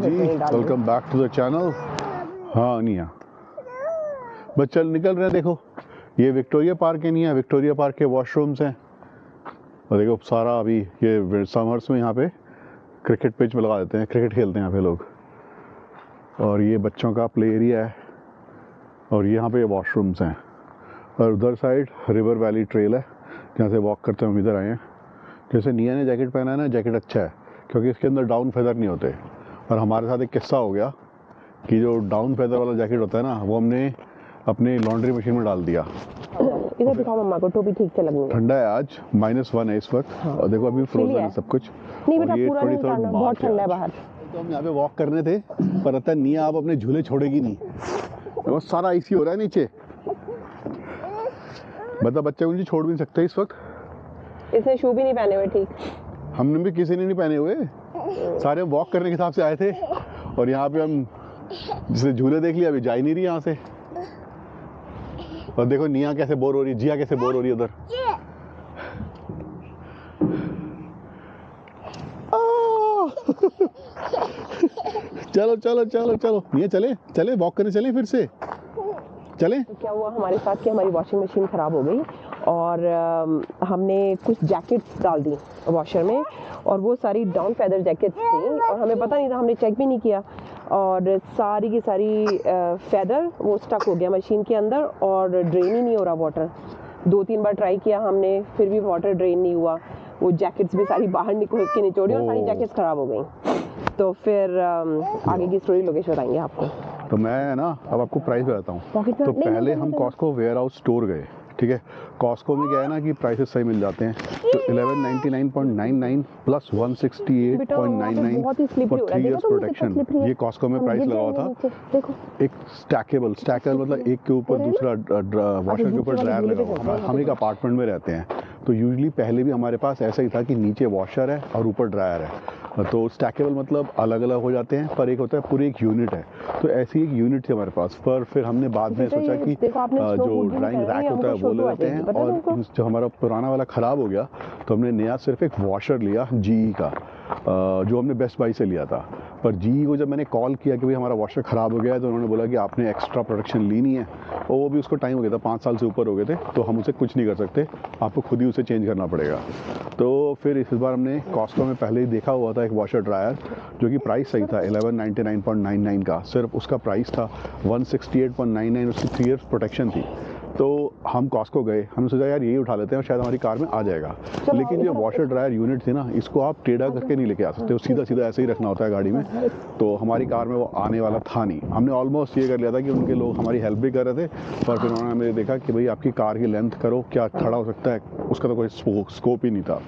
Ji, welcome back to the channel. हाँ निया, बस चल निकल रहे हैं। देखो ये विक्टोरिया पार्क के नहीं है, विक्टोरिया पार्क के वॉशरूम्स हैं। और देखो सारा अभी ये समर्स में यहाँ पे क्रिकेट पिच में लगा देते हैं, क्रिकेट खेलते हैं यहाँ पे लोग। और ये बच्चों का प्ले एरिया है और यहाँ पे वॉशरूम्स हैं। और उधर साइड रिवर वैली ट्रेल है जहाँ से वॉक करते हम इधर आए हैं। जैसे निया ने जैकेट पहना है ना, जैकेट अच्छा है क्योंकि इसके अंदर डाउन फेदर नहीं होते। और हमारे साथ एक किस्सा हो गया कि जो डाउन फेदर वाला जैकेट होता है ना, वो हमने अपने लॉन्ड्री मशीन में डाल दिया। इधर दिखाओ मम्मा को, टोपी ठीक से लगनी है। ठंडा है आज, -1 है इस वक्त। हाँ। और देखो अभी फ्रोजन है सब कुछ। नहीं बेटा पूरा नहीं उतारना, बहुत ठंडा है बाहर। तो हम यहाँ पे वॉक करने थे, पर पता निया आप अपने झूले छोड़ेगी नहीं। तो सारा आईसी हो रहा है नीचे। बता बच्चे को छोड़ भी नहीं सकते इस वक्त। इसने शू भी नहीं पहने हुए ठीक। हमने भी किसी ने नहीं पहने हुए, सारे वॉक करने के हिसाब से आए थे। और यहाँ पे हम जिसे झूले देख लिया, अभी जा ही नहीं रही यहाँ से। और देखो निया कैसे बोर हो रही है, जिया कैसे बोर हो रही है उधर। चलो चलो चलो चलो निया, चले चले वॉक करने, चले फिर से चले। तो क्या हुआ हमारे साथ कि हमारी वॉशिंग मशीन ख़राब हो गई और हमने कुछ जैकेट्स डाल दी वॉशर में, और वो सारी डाउन फेदर जैकेट्स थी और हमें पता नहीं था, हमने चेक भी नहीं किया। और सारी की सारी फेदर वो स्टक हो गया मशीन के अंदर और ड्रेन ही नहीं हो रहा वाटर। 2-3 बार ट्राई किया हमने, फिर भी वाटर ड्रेन नहीं हुआ। वो जैकेट्स भी सारी बाहर निकल के निचोड़ी और सारी जैकेट्स ख़राब हो गई। तो फिर आगे की स्टोरी लोकेश बताएंगे आपको। तो मैं ना अब आपको प्राइस बताता हूँ। तो पहले हम कॉस्को वेयर हाउस स्टोर गए, ठीक है। कॉस्को में क्या है ना कि प्राइसेस सही मिल जाते हैं। तो 1199.99 प्लस 168.99 और 3 इयर्स प्रोटेक्शन, ये कॉस्को में प्राइस लगा हुआ था। एक स्टैकेबल मतलब एक के ऊपर दूसरा वॉशर के ऊपर ड्रायर लगा हुआ। हम एक अपार्टमेंट में रहते हैं, तो यूजली पहले भी हमारे पास ऐसा ही था कि नीचे वॉशर है और ऊपर ड्रायर है। तो स्टैकेबल मतलब अलग अलग हो जाते हैं, पर एक होता है पूरी एक यूनिट है। तो ऐसी एक यूनिट थी हमारे पास। पर फिर हमने बाद में सोचा कि जो ड्राइंग रैक होता है वो ले लेते हैं। और जो हमारा पुराना वाला ख़राब हो गया तो हमने नया सिर्फ एक वॉशर लिया GE का, जो हमने बेस्ट बाई से लिया था। पर GE को जब मैंने कॉल किया कि भाई हमारा वॉशर ख़राब हो गया है, तो उन्होंने बोला कि आपने एक्स्ट्रा प्रोडक्शन ली नहीं है। और वो भी उसको टाइम हो गया था, 5 साल से ऊपर हो गए थे, तो हम उसे कुछ नहीं कर सकते, आपको खुद ही उसे चेंज करना पड़ेगा। तो फिर इस बार हमने कॉस्को में पहले ही देखा हुआ था एक वॉशर ड्रायर, जो कि प्राइस सही था 1199.99 का। सिर्फ उसका प्राइस था 168.99, उसकी 3 इयर्स प्रोटेक्शन थी। तो हम कॉस्को गए, हमने सोचा यार यही उठा लेते हैं और शायद हमारी कार में आ जाएगा। लेकिन ये वॉशर ड्रायर यूनिट थी ना, इसको आप टेढ़ा करके नहीं लेके आ सकते, सीधा सीधा ऐसे ही रखना होता है गाड़ी में। तो हमारी कार में वो आने वाला था नहीं। हमने ऑलमोस्ट ये कर लिया था कि उनके लोग हमारी हेल्प भी कर रहे थे, पर फिर उन्होंने हमें देखा कि भाई आपकी कार की लेंथ करो, क्या खड़ा हो सकता है, उसका तो कोई स्कोप ही नहीं था।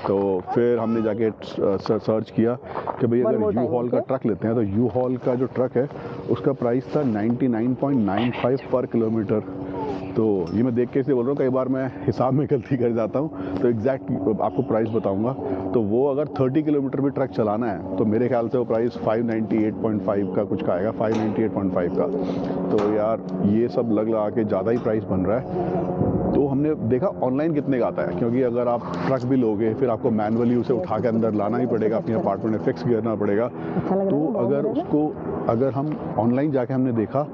तो फिर हमने जाके सर्च किया कि भाई अगर यू हॉल का ट्रक लेते हैं, तो यू हॉल का जो ट्रक है उसका प्राइस था 99.95 पर किलोमीटर। तो ये मैं देख के इसे बोल रहा हूँ, कई बार मैं हिसाब में गलती कर जाता हूँ, तो एग्जैक्ट आपको प्राइस बताऊँगा। तो वो अगर 30 किलोमीटर भी ट्रक चलाना है तो मेरे ख्याल से वो प्राइस 598.5 का कुछ का आएगा, 598.5 का। तो यार ये सब लगा के ज़्यादा ही प्राइस बन रहा है। तो हमने देखा ऑनलाइन कितने का आता है, क्योंकि अगर आप ट्रक भी लोगे फिर आपको मैनुअली उसे उठा के अंदर लाना ही पड़ेगा, अपने अपार्टमेंट में फिक्स करना पड़ेगा। तो अगर हम ऑनलाइन जाके हमने देखा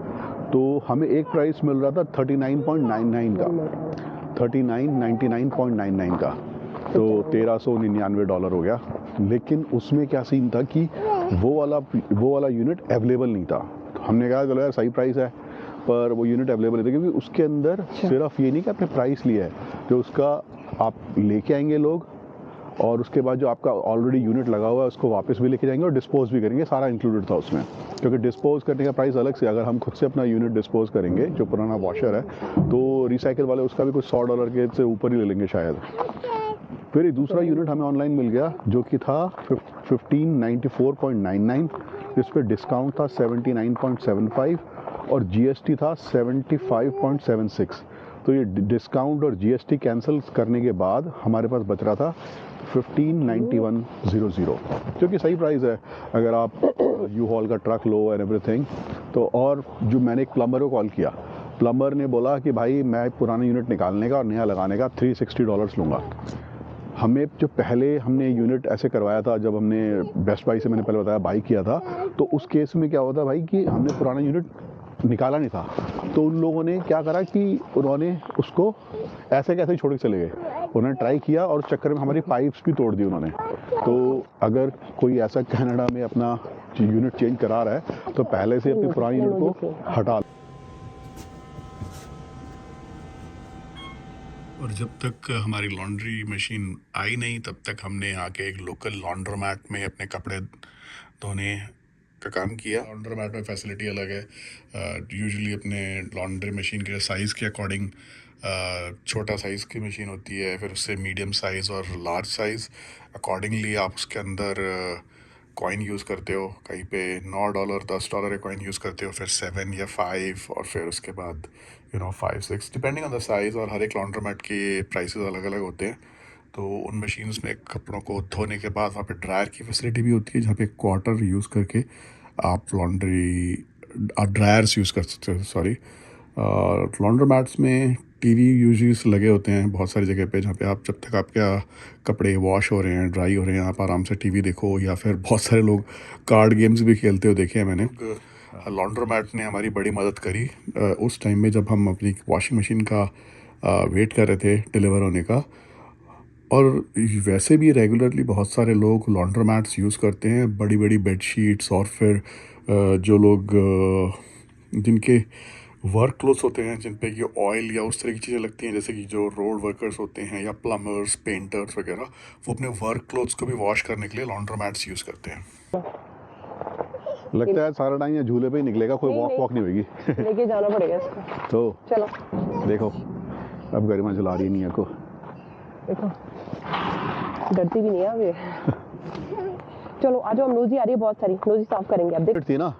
तो हमें एक प्राइस मिल रहा था 39.99 का, 3999.99 का, तो $1399 हो गया। लेकिन उसमें क्या सीन था कि वो वाला यूनिट अवेलेबल नहीं था। तो हमने कहा चलो यार सही प्राइस है, पर वो यूनिट अवेलेबल नहीं था, क्योंकि उसके अंदर सिर्फ ये नहीं कि आपने प्राइस लिया है, जो उसका आप लेके आएंगे लोग, और उसके बाद जो आपका ऑलरेडी यूनिट लगा हुआ है उसको वापस भी लेके जाएंगे और डिस्पोज भी करेंगे, सारा इंक्लूडेड था उसमें। क्योंकि डिस्पोज करने का प्राइस अलग से, अगर हम खुद से अपना यूनिट डिस्पोज करेंगे जो पुराना वॉशर है, तो रिसाइकिल वाले उसका भी कुछ $100 के से ऊपर ही ले लेंगे शायद। फिर एक दूसरा यूनिट हमें ऑनलाइन मिल गया जो कि था 1594.99, जिस पर डिस्काउंट था 79.75 और GST था 75.76। तो ये डिस्काउंट और GST कैंसिल करने के बाद हमारे पास बच रहा था 1591.00, जो कि सही प्राइस है अगर आप यू हॉल का ट्रक लो एंड एवरीथिंग। तो और जो मैंने एक प्लम्बर को कॉल किया, प्लम्बर ने बोला कि भाई मैं पुराना यूनिट निकालने का और नया लगाने का $360 लूँगा। हमें जो पहले हमने यूनिट ऐसे करवाया था, जब हमने बेस्ट बाई से मैंने पहले बताया बाई किया था, तो उस केस में क्या होता भाई कि हमने पुराना यूनिट निकाला नहीं था। तो उन लोगों ने क्या करा कि उन्होंने उसको ऐसे कैसे छोड़ के चले गए। उन्होंने ट्राई किया और चक्कर में हमारी पाइप्स भी तोड़ दी उन्होंने। तो अगर कोई ऐसा कनाडा में अपना यूनिट चेंज करा रहा है तो पहले से अपनी पुरानी यूनिट को हटा। और जब तक हमारी लॉन्ड्री मशीन आई नहीं तब तक हमने यहाँ के एक लोकल लॉन्ड्रोमैट में अपने कपड़े धोने का काम किया। लॉन्ड्रोमैट में फैसिलिटी अलग है। यूजुअली अपने लॉन्ड्री मशीन के साइज़ के अकॉर्डिंग छोटा साइज़ की मशीन होती है, फिर उससे मीडियम साइज़ और लार्ज साइज़ अकॉर्डिंगली आप उसके अंदर कॉइन यूज़ करते हो। कहीं पे $9 $10 के कॉइन यूज़ करते हो, फिर 7 या 5 और फिर उसके बाद 5 6 डिपेंडिंग ऑन द साइज़। और हर एक लॉन्ड्रोमैट के प्राइसेस अलग अलग होते हैं। तो उन मशीन्स में कपड़ों को धोने के बाद वहाँ पे ड्रायर की फैसिलिटी भी होती है, जहाँ पे क्वार्टर यूज़ करके आप ड्रायर्स यूज़ कर सकते हो। सॉरी, लॉन्ड्रोमैट्स में टीवी यूजुअली लगे होते हैं बहुत सारी जगह पे, जहाँ पे आप जब तक आपके कपड़े वॉश हो रहे हैं, ड्राई हो रहे हैं, आप आराम से टीवी देखो। या फिर बहुत सारे लोग कार्ड गेम्स भी खेलते हो, देखे हैं मैंने। लॉन्ड्रोमैट ने हमारी बड़ी मदद करी उस टाइम में जब हम अपनी वॉशिंग मशीन का वेट कर रहे थे डिलीवर होने का। और वैसे भी रेगुलरली बहुत सारे लोग लॉन्ड्रोमैट्स यूज़ करते हैं, बड़ी बड़ी बेडशीट्स। और फिर जो लोग जिनके वर्क क्लोथ्स होते हैं, जिन पे कि ऑयल या उस तरह की चीज़ें लगती हैं, जैसे कि जो रोड वर्कर्स होते हैं या प्लम्बर्स, पेंटर्स वगैरह, वो अपने वर्क क्लोथ्स को भी वॉश करने के लिए लॉन्ड्रोमैट्स यूज़ करते हैं। लगता है सारा टाइम ये झूले पे ही निकलेगा, कोई वॉक नहीं होगी। लेके जाना पड़ेगा इसको। तो चलो देखो, अब गरिमा चला रही है निया को। देखो डरती भी नहीं है अब ये। चलो आ जाओ, नोजी आ रही है बहुत सारी, नोजी साफ करेंगे। अब देख थी ना,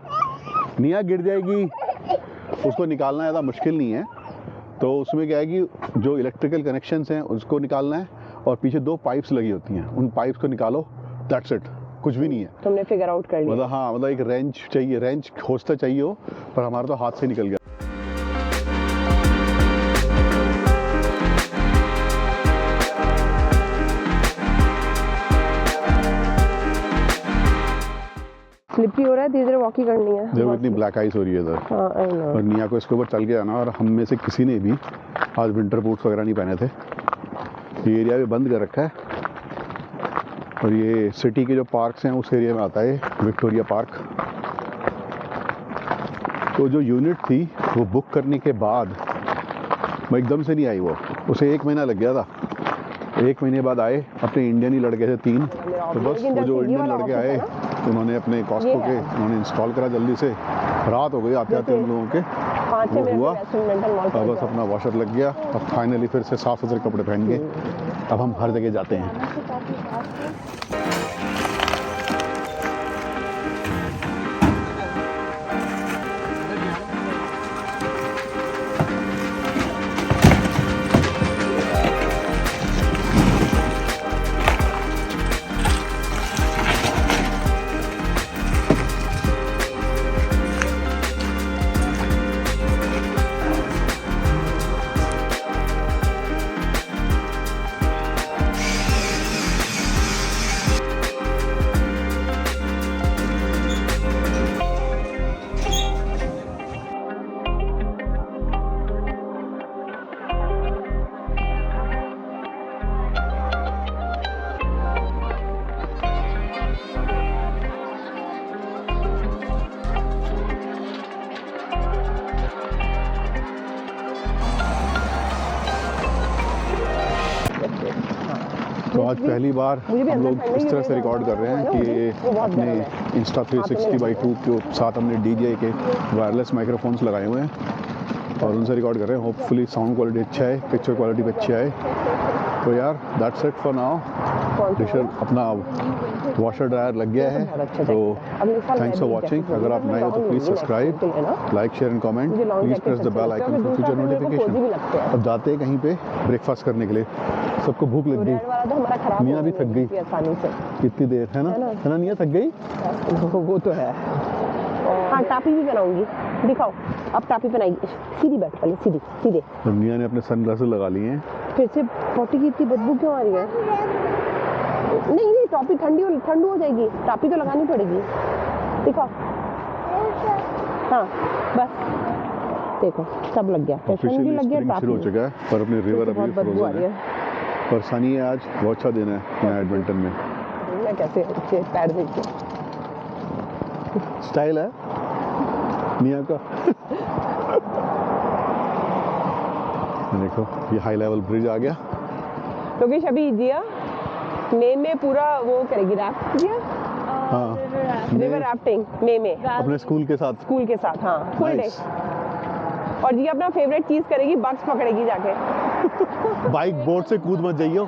निया गिर जाएगी, उसको निकालना ज़्यादा मुश्किल नहीं है। तो उसमें क्या है कि जो इलेक्ट्रिकल कनेक्शंस हैं उसको निकालना है, और पीछे 2 पाइप्स लगी होती हैं, उन पाइप्स को निकालो, दैट्स इट, कुछ भी नहीं है। तुमने फिगर आउट कर लिया। मतलब हाँ, मतलब एक रेंच चाहिए, रेंच खोजता चाहिए हो, पर हमारा तो हाथ से निकल गया। स्लिपरी हो रहा है, धीरे धीरे वॉकिंग करनी है। देखो इतनी ब्लैक आइस हो रही है इधर। हाँ, I know। और निया को इसके ऊपर चल के आना, और हम में से किसी ने भी आज विंटर बूट्स वगैरह नहीं पहने थे। ये एरिया भी बंद कर रखा है, और ये सिटी के जो पार्क्स हैं उस एरिया में आता है, विक्टोरिया पार्क। तो जो यूनिट थी वो बुक करने के बाद वो एकदम से नहीं आई, वो उसे 1 महीना लग गया था। 1 महीने बाद आए अपने इंडियन ही लड़के थे 3। तो बस वो जो इंडियन लड़के आए उन्होंने अपने कॉस्को के उन्होंने इंस्टॉल करा जल्दी से। रात हो गई आते आते उन लोगों के, वो हुआ, अब बस अपना वॉशर लग गया। अब फाइनली फिर से साफ सुथरे कपड़े पहन के अब हम हर जगह जाते हैं। तो आज पहली बार हम लोग इस तरह से रिकॉर्ड कर रहे हैं कि अपने इंस्टा 360x2 के साथ हमने DJI के वायरलेस माइक्रोफोन्स लगाए हुए हैं और उनसे रिकॉर्ड कर रहे हैं। होपफुली साउंड क्वालिटी अच्छा है, पिक्चर क्वालिटी भी अच्छी आए। तो यार दैट्स इट फॉर नाउ। डिशर अपना वॉशर ड्रायर लग गया है। तो थैंक्स फॉर वॉचिंग। अगर आप नए हो तो please subscribe, like, share and comment. Please press the bell icon for future notification. अब जाते हैं कहीं पे ब्रेकफास्ट करने के लिए, सबको भूख लग गई। मियाँ भी थक गई कितनी देर, है ना मियाँ थक गई। वो तो है। हाँ, टापी भी बनाऊंगी, दिखाओ। अब टापी बनाएगी, सीधी बैठ वाली, सीधे। मियाँ ने अपने सनग्लासेस लगा लिए हैं। फिर से पोटी की इतनी बदबू क्यों आ रही है? नहीं नहीं, टॉपी ठंडी हो जाएगी, टॉपी तो लगानी पड़ेगी। देखो हाँ बस देखो सब लग गया, टेंशन भी लग गया, स्प्रिंग शुरू हो चुका है पर अपने रिवर अभी बहुत बदबू आ फ्रोजन रही है। है। पर सनी है आज, बहुत अच्छा दिन है यहाँ एडमिंटन में। मैं कैसे अच्छे पैर देख के स्टाइल है निया का। देखो ये हाई लेवल ब्रिज आ गया। लोकेश अभी जिया मई में पूरा वो करेगी रैफ्ट जिया, हाँ रिवर राफ्टिंग मई में अपने स्कूल के साथ। स्कूल के साथ, हाँ फुल डे। Nice. और जी अपना फेवरेट चीज करेगी, बग्स पकड़ेगी जाके। बाइक बोर्ड से कूद मत जाइयो।